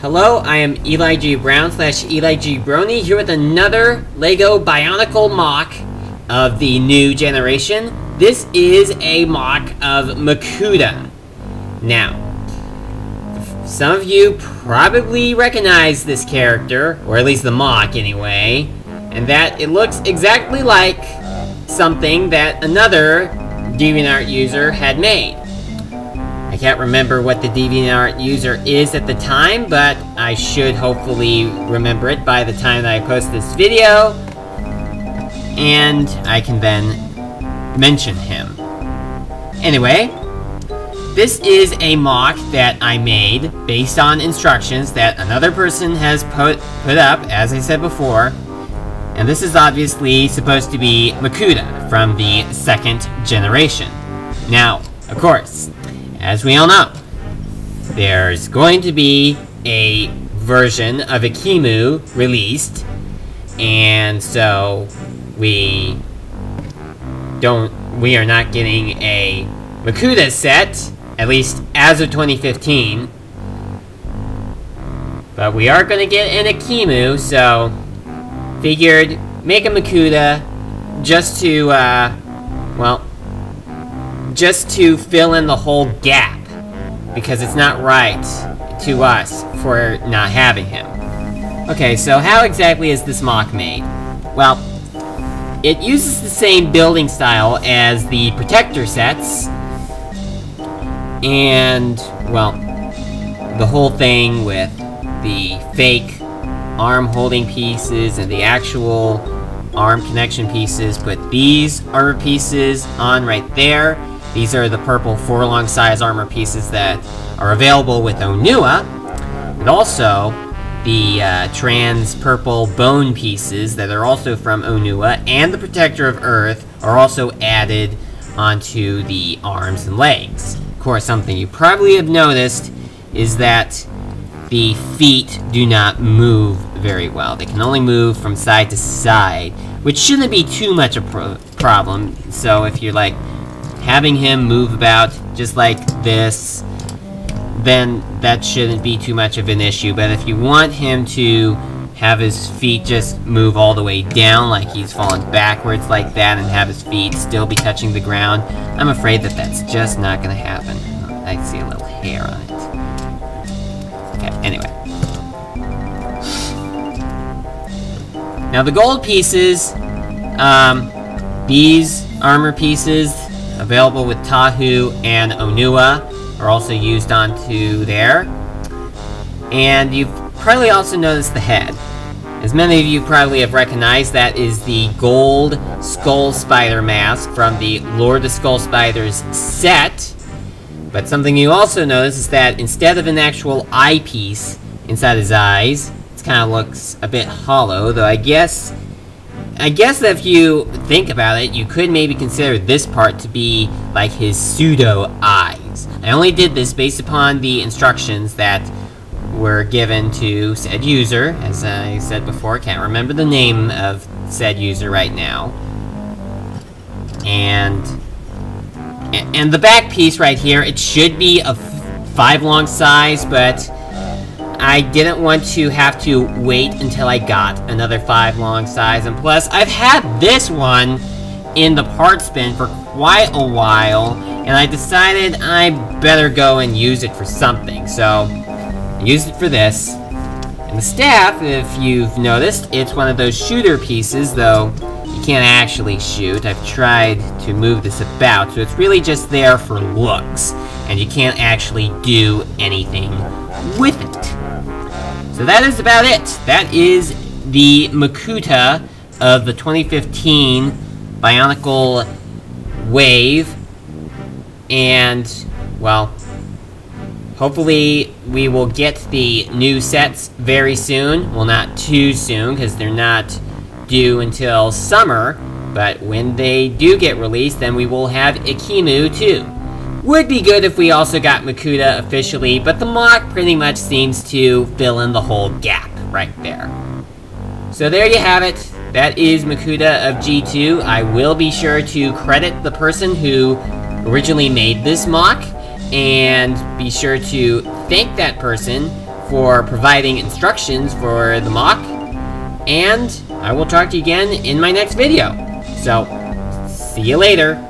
Hello, I am Eli G. Brown / Eli G. Brony here with another LEGO Bionicle MOC of the new generation. This is a MOC of Makuta. Now, some of you probably recognize this character, or at least the MOC anyway, and that it looks exactly like something that another DeviantArt user had made. I can't remember what the DeviantArt user is at the time, but I should hopefully remember it by the time that I post this video, and I can then mention him. Anyway, this is a MOC that I made based on instructions that another person has put up, as I said before, and this is obviously supposed to be Makuta from the second generation. Now, of course, as we all know, there's going to be a version of Akimu released, and so we are not getting a Makuta set, at least as of 2015. But we are going to get an Akimu, so figured make a Makuta just to, just to fill in the whole gap, because it's not right to us for not having him. Okay, so how exactly is this MOC made? Well, it uses the same building style as the Protector sets, and, well, the whole thing with the fake arm holding pieces and the actual arm connection pieces. Put these armor pieces on right there. These are the purple 4-long size armor pieces that are available with Onua, and also the trans purple bone pieces that are also from Onua, and the Protector of Earth are also added onto the arms and legs. Of course, something you probably have noticed is that the feet do not move very well. They can only move from side to side, which shouldn't be too much a problem. So if you're like having him move about just like this, then that shouldn't be too much of an issue. But if you want him to have his feet just move all the way down, like he's falling backwards like that, and have his feet still be touching the ground, I'm afraid that that's just not going to happen. I see a little hair on it. Okay, anyway. Now the gold pieces, these armor pieces, available with Tahu and Onua, are also used onto there. And you've probably also noticed the head. As many of you probably have recognized, that is the gold Skull Spider mask from the Lord of Skull Spiders set. But something you also notice is that instead of an actual eyepiece inside his eyes, it kind of looks a bit hollow, though I guess that if you think about it, you could maybe consider this part to be like his pseudo eyes. I only did this based upon the instructions that were given to said user. As I said before, can't remember the name of said user right now. And the back piece right here, it should be a 5-long size, but I didn't want to have to wait until I got another 5-long size, and plus, I've had this one in the parts bin for quite a while, and I decided I better go and use it for something, so I used it for this. And the staff, if you've noticed, it's one of those shooter pieces, though you can't actually shoot. I've tried to move this about, so it's really just there for looks, and you can't actually do anything with it. So that is about it. That is the Makuta of the 2015 Bionicle Wave. And, well, hopefully we will get the new sets very soon. Well, not too soon, because they're not due until summer. But when they do get released, then we will have Akimu too. Would be good if we also got Makuta officially, but the MOC pretty much seems to fill in the whole gap right there. So there you have it. That is Makuta of G2. I will be sure to credit the person who originally made this MOC, and be sure to thank that person for providing instructions for the MOC, and I will talk to you again in my next video. So, see you later.